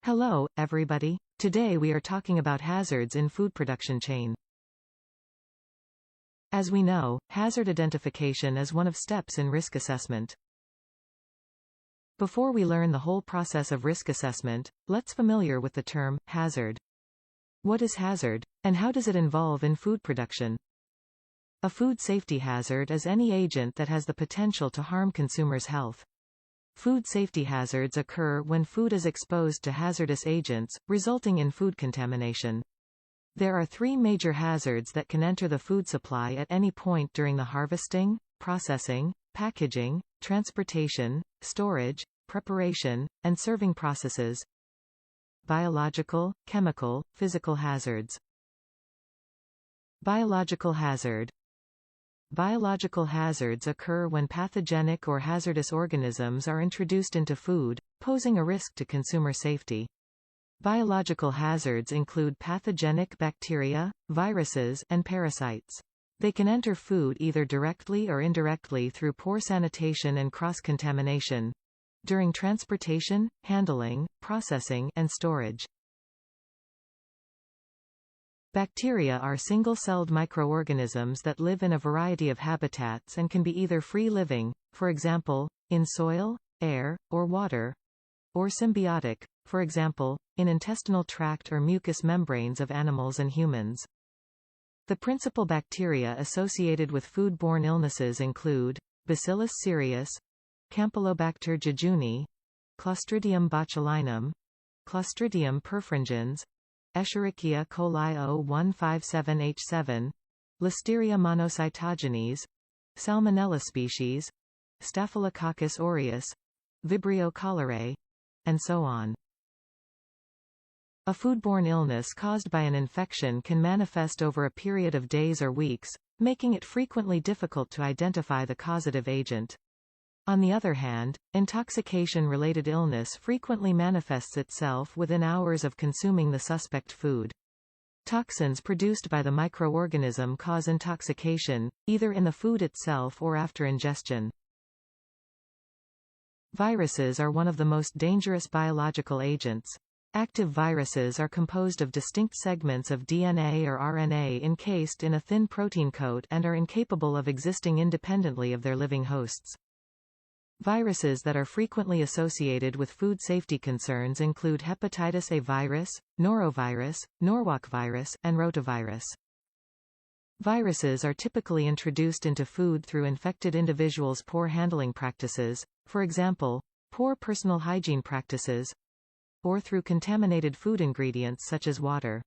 Hello, everybody. Today we are talking about hazards in food production chain. As we know, hazard identification is one of steps in risk assessment. Before we learn the whole process of risk assessment, let's familiar with the term hazard. What is hazard, and how does it involve in food production? A food safety hazard is any agent that has the potential to harm consumers' health. Food safety hazards occur when food is exposed to hazardous agents, resulting in food contamination. There are three major hazards that can enter the food supply at any point during the harvesting, processing, packaging, transportation, storage, preparation, and serving processes. Biological, chemical, physical hazards. Biological hazard. Biological hazards occur when pathogenic or hazardous organisms are introduced into food, posing a risk to consumer safety. Biological hazards include pathogenic bacteria, viruses, and parasites. They can enter food either directly or indirectly through poor sanitation and cross-contamination, during transportation, handling, processing, and storage. Bacteria are single-celled microorganisms that live in a variety of habitats and can be either free-living, for example, in soil, air, or water, or symbiotic, for example, in intestinal tract or mucous membranes of animals and humans. The principal bacteria associated with foodborne illnesses include Bacillus cereus, Campylobacter jejuni, Clostridium botulinum, Clostridium perfringens, Escherichia coli O157H7, Listeria monocytogenes, Salmonella species, Staphylococcus aureus, Vibrio cholerae, and so on. A foodborne illness caused by an infection can manifest over a period of days or weeks, making it frequently difficult to identify the causative agent. On the other hand, intoxication-related illness frequently manifests itself within hours of consuming the suspect food. Toxins produced by the microorganism cause intoxication, either in the food itself or after ingestion. Viruses are one of the most dangerous biological agents. Active viruses are composed of distinct segments of DNA or RNA encased in a thin protein coat and are incapable of existing independently of their living hosts. Viruses that are frequently associated with food safety concerns include hepatitis A virus, norovirus, Norwalk virus, and rotavirus. Viruses are typically introduced into food through infected individuals' poor handling practices, for example, poor personal hygiene practices, or through contaminated food ingredients such as water.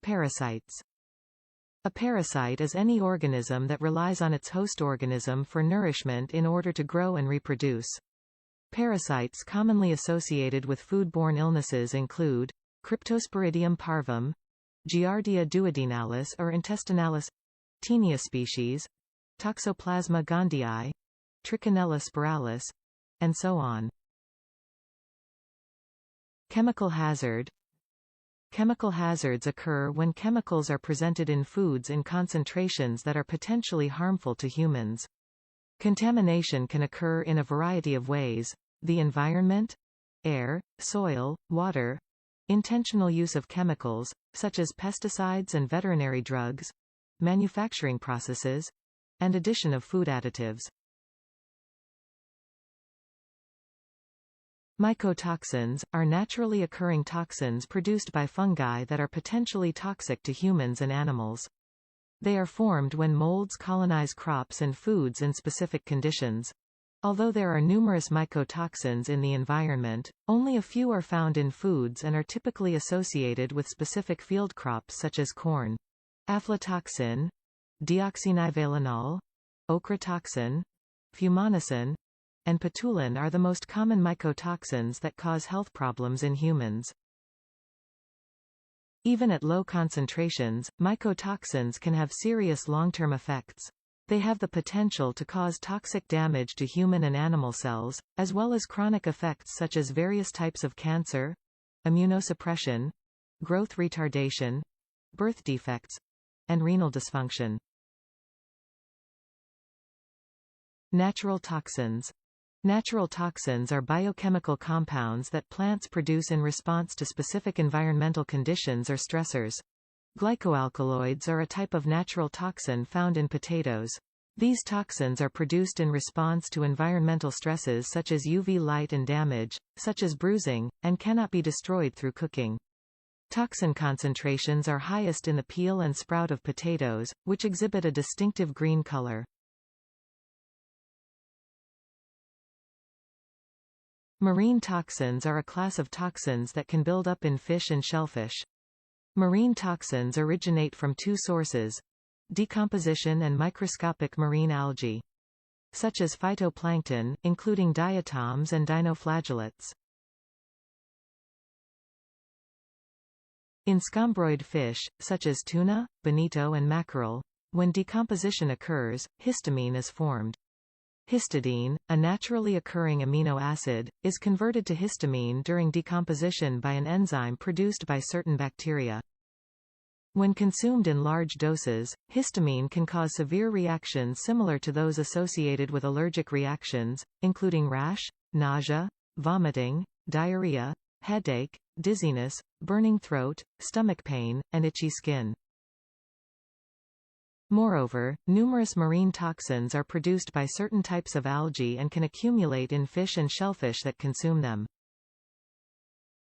Parasites. A parasite is any organism that relies on its host organism for nourishment in order to grow and reproduce. Parasites commonly associated with foodborne illnesses include Cryptosporidium parvum, Giardia duodenalis or intestinalis, Taenia species, Toxoplasma gondii, Trichinella spiralis, and so on. Chemical hazard. Chemical hazards occur when chemicals are presented in foods in concentrations that are potentially harmful to humans. Contamination can occur in a variety of ways: the environment, air, soil, water, intentional use of chemicals, such as pesticides and veterinary drugs, manufacturing processes, and addition of food additives. Mycotoxins are naturally occurring toxins produced by fungi that are potentially toxic to humans and animals. They are formed when molds colonize crops and foods in specific conditions. Although there are numerous mycotoxins in the environment, only a few are found in foods and are typically associated with specific field crops such as corn. Aflatoxin, deoxynivalenol, ochratoxin, fumonisin, and patulin are the most common mycotoxins that cause health problems in humans. Even at low concentrations, mycotoxins can have serious long-term effects. They have the potential to cause toxic damage to human and animal cells, as well as chronic effects such as various types of cancer, immunosuppression, growth retardation, birth defects, and renal dysfunction. Natural toxins. Natural toxins are biochemical compounds that plants produce in response to specific environmental conditions or stressors. Glycoalkaloids are a type of natural toxin found in potatoes. These toxins are produced in response to environmental stresses such as UV light and damage, such as bruising, and cannot be destroyed through cooking. Toxin concentrations are highest in the peel and sprout of potatoes, which exhibit a distinctive green color. Marine toxins are a class of toxins that can build up in fish and shellfish. Marine toxins originate from two sources: decomposition and microscopic marine algae, such as phytoplankton, including diatoms and dinoflagellates. In scombroid fish, such as tuna, bonito and mackerel, when decomposition occurs, histamine is formed. Histidine, a naturally occurring amino acid, is converted to histamine during decomposition by an enzyme produced by certain bacteria. When consumed in large doses, histamine can cause severe reactions similar to those associated with allergic reactions, including rash, nausea, vomiting, diarrhea, headache, dizziness, burning throat, stomach pain, and itchy skin. Moreover, numerous marine toxins are produced by certain types of algae and can accumulate in fish and shellfish that consume them.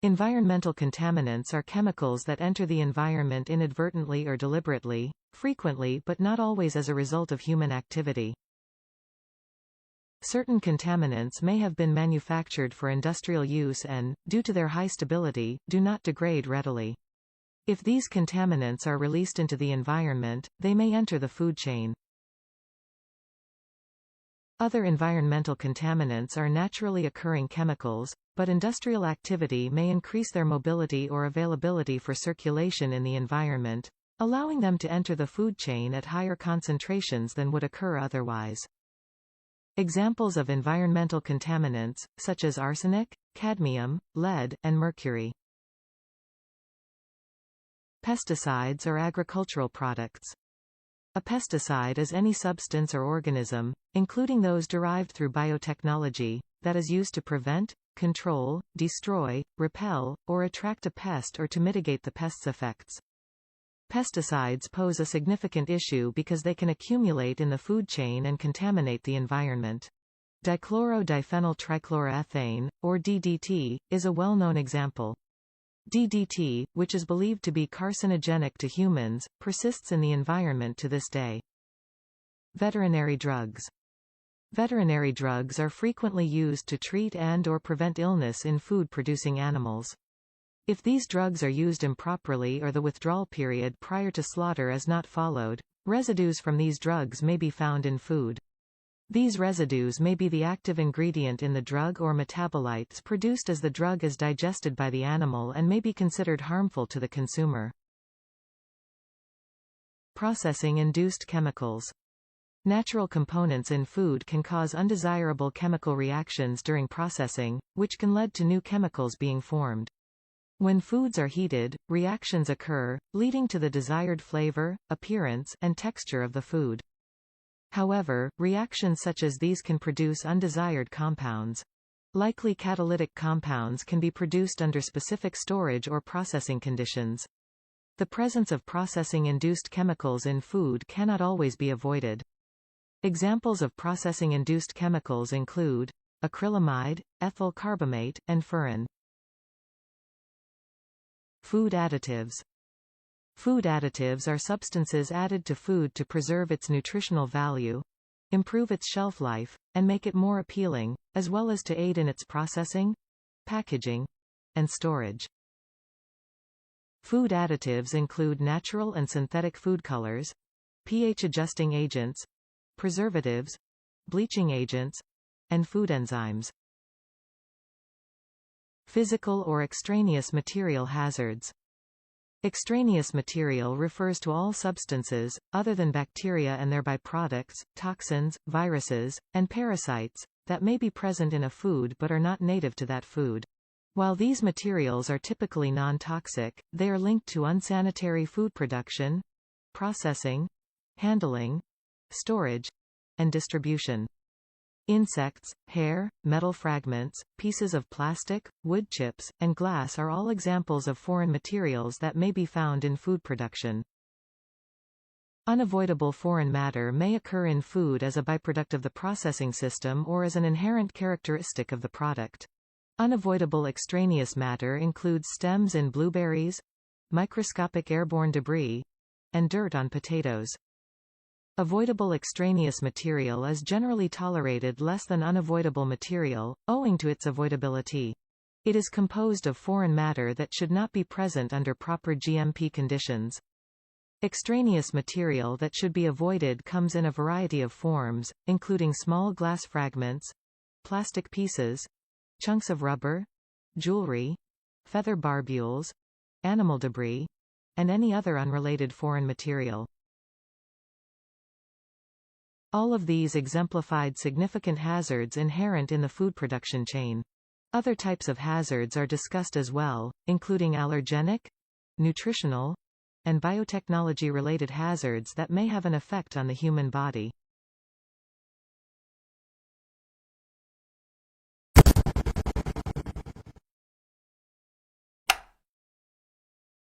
Environmental contaminants are chemicals that enter the environment inadvertently or deliberately, frequently but not always as a result of human activity. Certain contaminants may have been manufactured for industrial use and, due to their high stability, do not degrade readily. If these contaminants are released into the environment, they may enter the food chain. Other environmental contaminants are naturally occurring chemicals, but industrial activity may increase their mobility or availability for circulation in the environment, allowing them to enter the food chain at higher concentrations than would occur otherwise. Examples of environmental contaminants, such as arsenic, cadmium, lead, and mercury. Pesticides or agricultural products. A pesticide is any substance or organism, including those derived through biotechnology, that is used to prevent, control, destroy, repel, or attract a pest or to mitigate the pest's effects. Pesticides pose a significant issue because they can accumulate in the food chain and contaminate the environment. Dichloro-diphenyl trichloroethane, or DDT, is a well-known example. DDT, which is believed to be carcinogenic to humans, persists in the environment to this day. Veterinary drugs. Veterinary drugs are frequently used to treat and/or prevent illness in food-producing animals. If these drugs are used improperly or the withdrawal period prior to slaughter is not followed, residues from these drugs may be found in food. These residues may be the active ingredient in the drug or metabolites produced as the drug is digested by the animal and may be considered harmful to the consumer. Processing-induced chemicals. Natural components in food can cause undesirable chemical reactions during processing, which can lead to new chemicals being formed. When foods are heated, reactions occur, leading to the desired flavor, appearance, and texture of the food. However, reactions such as these can produce undesired compounds. Likely catalytic compounds can be produced under specific storage or processing conditions. The presence of processing-induced chemicals in food cannot always be avoided. Examples of processing-induced chemicals include acrylamide, ethyl carbamate, and furan. Food additives. Food additives are substances added to food to preserve its nutritional value, improve its shelf life, and make it more appealing, as well as to aid in its processing, packaging, and storage. Food additives include natural and synthetic food colors, pH-adjusting agents, preservatives, bleaching agents, and food enzymes. Physical or extraneous material hazards. Extraneous material refers to all substances, other than bacteria and their byproducts, toxins, viruses, and parasites, that may be present in a food but are not native to that food. While these materials are typically non-toxic, they are linked to unsanitary food production, processing, handling, storage, and distribution. Insects, hair, metal fragments, pieces of plastic, wood chips, and glass are all examples of foreign materials that may be found in food production. Unavoidable foreign matter may occur in food as a byproduct of the processing system or as an inherent characteristic of the product. Unavoidable extraneous matter includes stems in blueberries, microscopic airborne debris, and dirt on potatoes. Avoidable extraneous material is generally tolerated less than unavoidable material, owing to its avoidability. It is composed of foreign matter that should not be present under proper GMP conditions. Extraneous material that should be avoided comes in a variety of forms, including small glass fragments, plastic pieces, chunks of rubber, jewelry, feather barbules, animal debris, and any other unrelated foreign material. All of these exemplified significant hazards inherent in the food production chain. Other types of hazards are discussed as well, including allergenic, nutritional, and biotechnology-related hazards that may have an effect on the human body.